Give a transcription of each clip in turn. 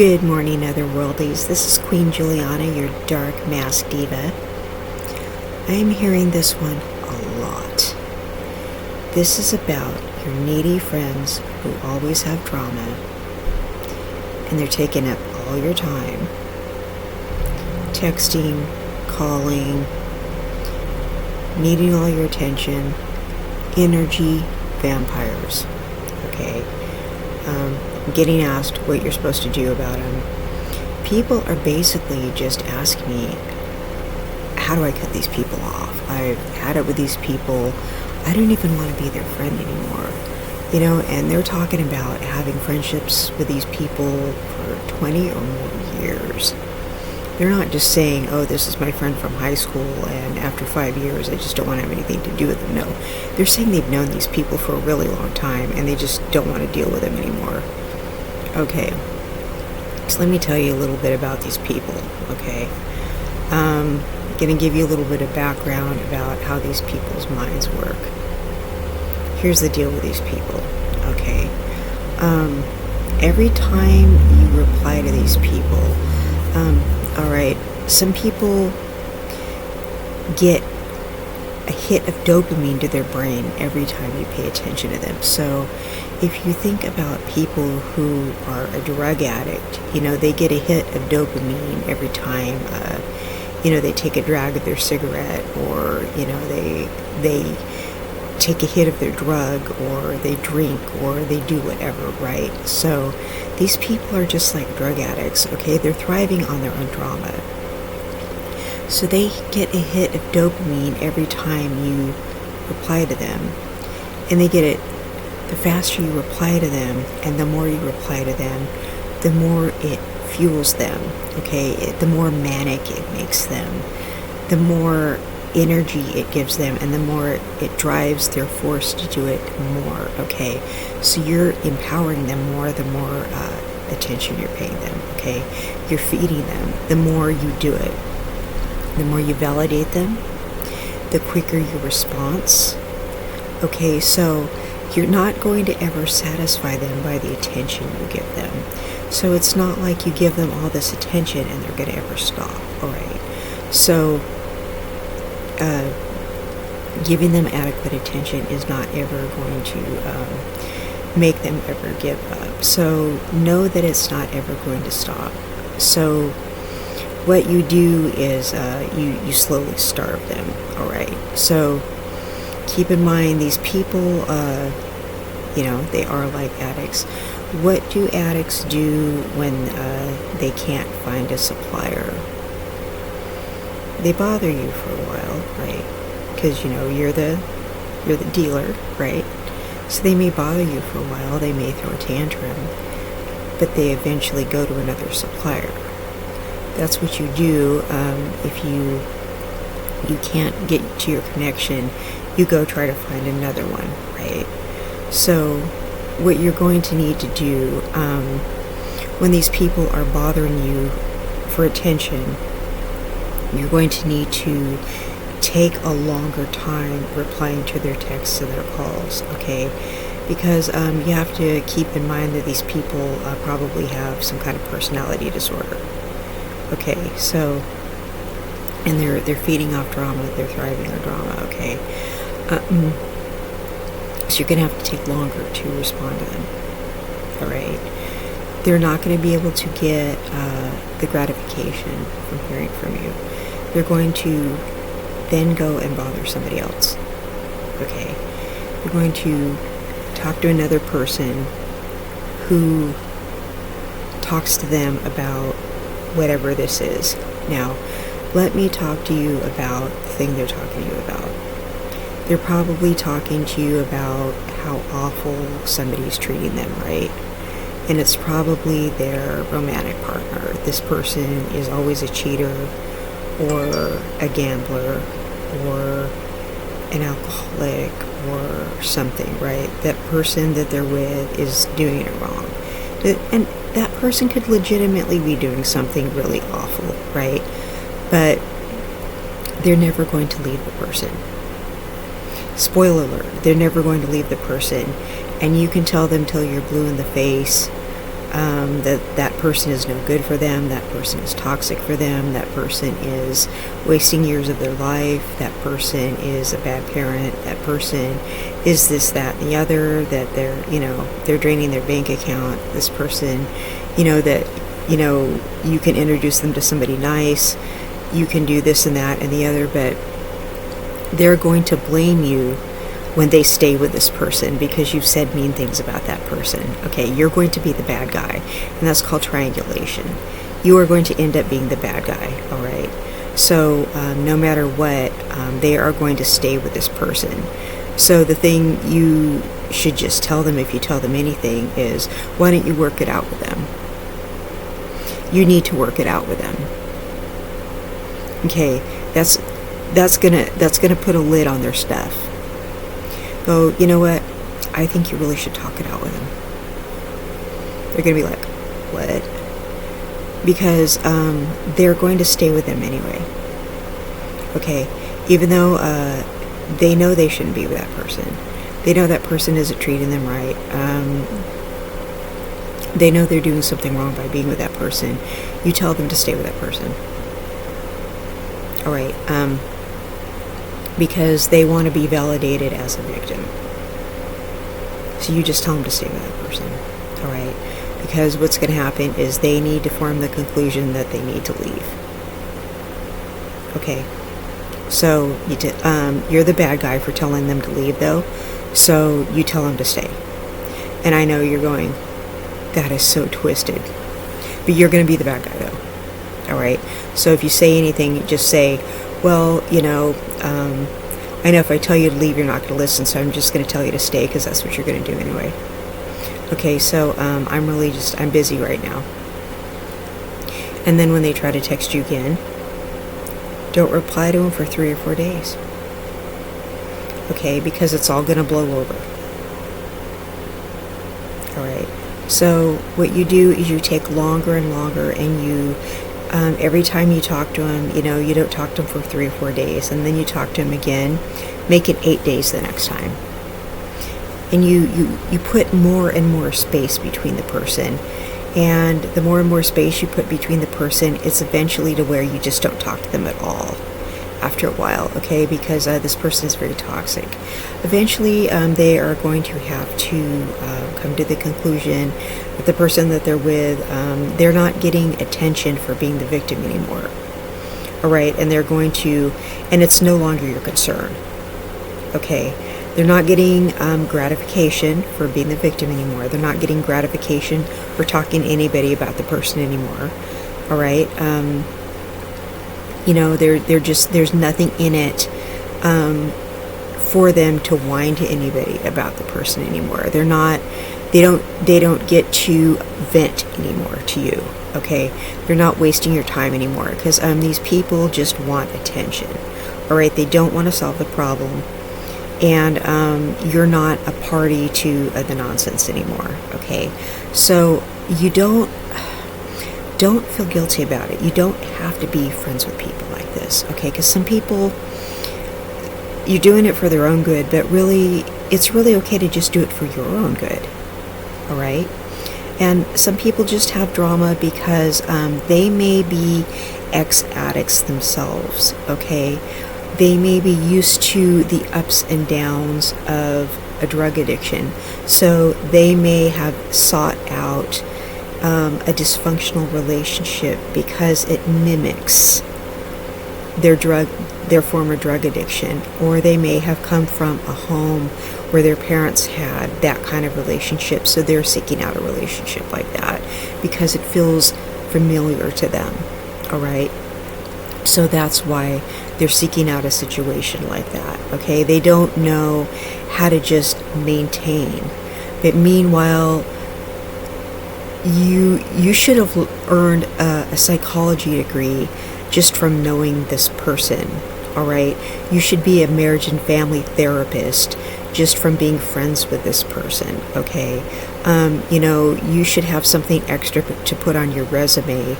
Good morning, Otherworldies. This is Queen Juliana, your dark mask diva. I am hearing this one a lot. This is about your needy friends who always have drama, and they're taking up all your time. Texting, calling, needing all your attention. Energy vampires. Okay? Getting asked what you're supposed to do about them. People are basically just asking me, how do I cut these people off? I've had it with these people. I don't even want to be their friend anymore. And they're talking about having friendships with these people for 20 or more years. They're not just saying, oh, this is my friend from high school, and after 5 years, I just don't want to have anything to do with them. No, they're saying they've known these people for a really long time, and they just don't want to deal with them anymore. Okay, so let me tell you a little bit about these people, okay? I'm going to give you a little bit of background about how these people's minds work. Here's the deal with these people, okay? Every time you reply to these people, alright, some people get a hit of dopamine to their brain every time you pay attention to them. So if you think about people who are a drug addict, they get a hit of dopamine every time, they take a drag of their cigarette, or, they take a hit of their drug, or they drink, or they do whatever, right? So these people are just like drug addicts, okay? They're thriving on their own drama. So they get a hit of dopamine every time you reply to them. And they get it, the faster you reply to them, and the more you reply to them, the more it fuels them, okay? The more manic it makes them, the more energy it gives them, and the more it drives their force to do it more, okay? So you're empowering them more, the more attention you're paying them, okay? You're feeding them. The more you do it, the more you validate them, the quicker your response. Okay, so you're not going to ever satisfy them by the attention you give them. So it's not like you give them all this attention and they're going to ever stop, alright? So giving them adequate attention is not ever going to make them ever give up. So know that it's not ever going to stop. So what you do is you slowly starve them, alright? So keep in mind, these people, they are like addicts. What do addicts do when they can't find a supplier? They bother you for a while, right? Because, you're the dealer, right? So they may bother you for a while, they may throw a tantrum, but they eventually go to another supplier. That's what you do. If you can't get to your connection, you go try to find another one, right? So what you're going to need to do when these people are bothering you for attention, you're going to need to take a longer time replying to their texts and their calls, okay? Because you have to keep in mind that these people probably have some kind of personality disorder. Okay, so, and they're feeding off drama, they're thriving on drama, okay? So you're going to have to take longer to respond to them, alright? They're not going to be able to get the gratification from hearing from you. They're going to then go and bother somebody else, okay? They're going to talk to another person who talks to them about whatever this is. Now, let me talk to you about the thing they're talking to you about. They're probably talking to you about how awful somebody's treating them, right? And it's probably their romantic partner. This person is always a cheater, or a gambler, or an alcoholic, or something, right? That person that they're with is doing it wrong. And that person could legitimately be doing something really awful, right? But they're never going to leave the person. Spoiler alert, they're never going to leave the person. And you can tell them till you're blue in the face that person is no good for them, that person is toxic for them, that person is wasting years of their life, that person is a bad parent, that person is this, that, and the other, that they're draining their bank account, this person, that, you can introduce them to somebody nice, you can do this and that and the other, but they're going to blame you when they stay with this person because you've said mean things about that person. Okay, you're going to be the bad guy, and that's called triangulation. You are going to end up being the bad guy, all right? So no matter what, they are going to stay with this person. So the thing you should just tell them, if you tell them anything, is why don't you work it out with them? You need to work it out with them. Okay, that's gonna put a lid on their stuff. Go, you know what? I think you really should talk it out with them. They're going to be like, what? Because they're going to stay with them anyway. Okay? Even though they know they shouldn't be with that person. They know that person isn't treating them right. They know they're doing something wrong by being with that person. You tell them to stay with that person. All right? Because they want to be validated as a victim. So you just tell them to stay with that person, all right? Because what's going to happen is they need to form the conclusion that they need to leave. Okay, so you're the bad guy for telling them to leave, though, so you tell them to stay. And I know you're going, that is so twisted. But you're going to be the bad guy, though, all right? So if you say anything, just say, well, I know if I tell you to leave, you're not going to listen, so I'm just going to tell you to stay because that's what you're going to do anyway. Okay, so I'm busy right now. And then when they try to text you again, don't reply to them for 3 or 4 days. Okay, because it's all going to blow over. All right, so what you do is you take longer and longer, and you every time you talk to them, you don't talk to them for 3 or 4 days, and then you talk to them again, make it 8 days the next time. And you put more and more space between the person. And the more and more space you put between the person, it's eventually to where you just don't talk to them at all after a while, okay? Because this person is very toxic. Eventually, they are going to have to come to the conclusion that the person that they're with, they're not getting attention for being the victim anymore. All right, and they're going to, and it's no longer your concern. Okay, they're not getting gratification for being the victim anymore. They're not getting gratification for talking to anybody about the person anymore. All right, they're just, there's nothing in it for them to whine to anybody about the person anymore. They don't get to vent anymore to you. Okay, they're not wasting your time anymore because these people just want attention. All right, they don't want to solve the problem, and you're not a party to the nonsense anymore. Okay, so you don't feel guilty about it. You don't have to be friends with people like this. Okay, because some people, you're doing it for their own good, but really, it's really okay to just do it for your own good. All right. And some people just have drama because they may be ex-addicts themselves, okay? They may be used to the ups and downs of a drug addiction. So they may have sought out a dysfunctional relationship because it mimics their former drug addiction. Or they may have come from a home where their parents had that kind of relationship, so they're seeking out a relationship like that because it feels familiar to them, all right? So that's why they're seeking out a situation like that, okay? They don't know how to just maintain. But meanwhile, you should have earned a psychology degree just from knowing this person, all right? You should be a marriage and family therapist just from being friends with this person, okay? You should have something extra to put on your resume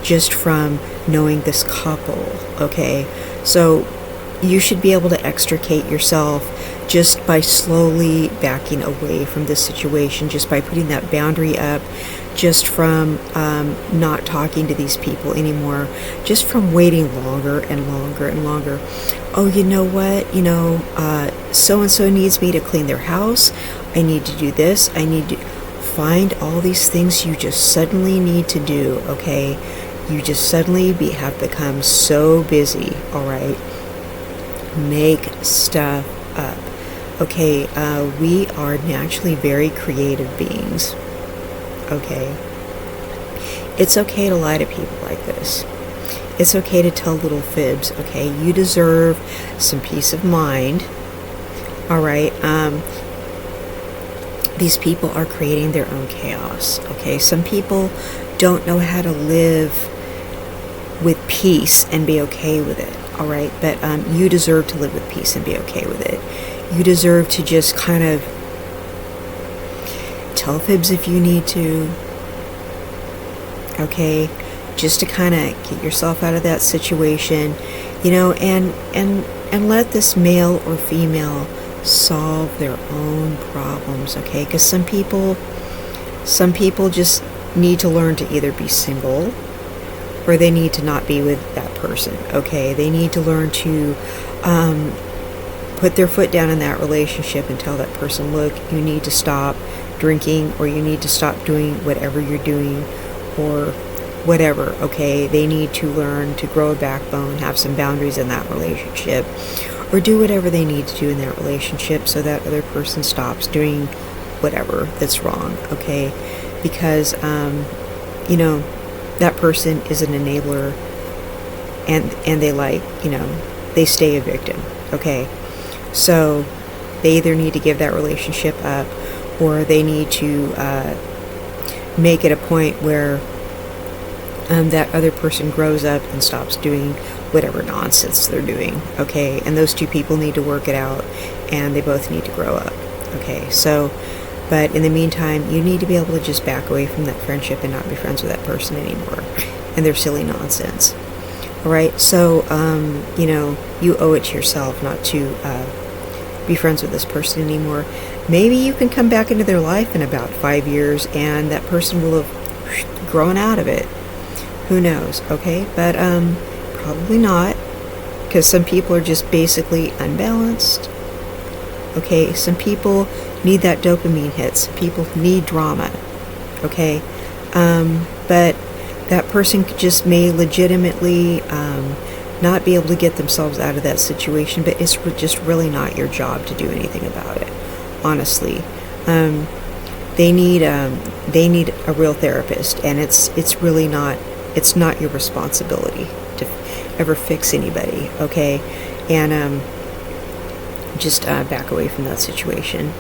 just from knowing this couple, okay? So you should be able to extricate yourself just by slowly backing away from this situation, just by putting that boundary up, just from not talking to these people anymore, just from waiting longer and longer and longer. Oh, you know what? So-and-so needs me to clean their house. I need to do this. I need to find all these things you just suddenly need to do, okay? You just suddenly have become so busy, all right? Make stuff up. Okay, we are naturally very creative beings. Okay? It's okay to lie to people like this. It's okay to tell little fibs, okay? You deserve some peace of mind. All right? These people are creating their own chaos, okay? Some people don't know how to live with peace and be okay with it, all right? But you deserve to live with peace and be okay with it. You deserve to just kind of tell fibs if you need to, okay? Just to kind of get yourself out of that situation, and let this male or female solve their own problems, okay? Because some people just need to learn to either be single or they need to not be with that person, okay? They need to learn to put their foot down in that relationship and tell that person, look, you need to stop drinking, or you need to stop doing whatever you're doing, or whatever, okay? They need to learn to grow a backbone, have some boundaries in that relationship, or do whatever they need to do in that relationship so that other person stops doing whatever that's wrong, okay? Because, that person is an enabler, and they stay a victim, okay? So they either need to give that relationship up, or they need to make it a point where that other person grows up and stops doing whatever nonsense they're doing, okay? And those two people need to work it out, and they both need to grow up, okay? So, but in the meantime, you need to be able to just back away from that friendship and not be friends with that person anymore and their silly nonsense. All right, so, you owe it to yourself not to be friends with this person anymore. Maybe you can come back into their life in about 5 years and that person will have grown out of it. Who knows, okay? But probably not, because some people are just basically unbalanced. Okay, some people need that dopamine hit. Some people need drama. Okay, but that person just may legitimately not be able to get themselves out of that situation, but it's just really not your job to do anything about it, honestly. They need a real therapist, and it's really not, it's not your responsibility to ever fix anybody, okay? And just back away from that situation.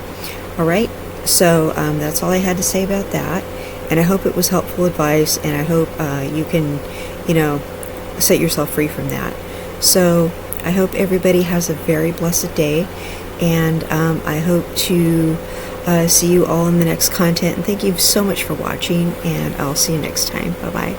All right, so that's all I had to say about that, and I hope it was helpful advice, and I hope you can, set yourself free from that. So I hope everybody has a very blessed day, and I hope to see you all in the next content, and thank you so much for watching, and I'll see you next time. Bye-bye.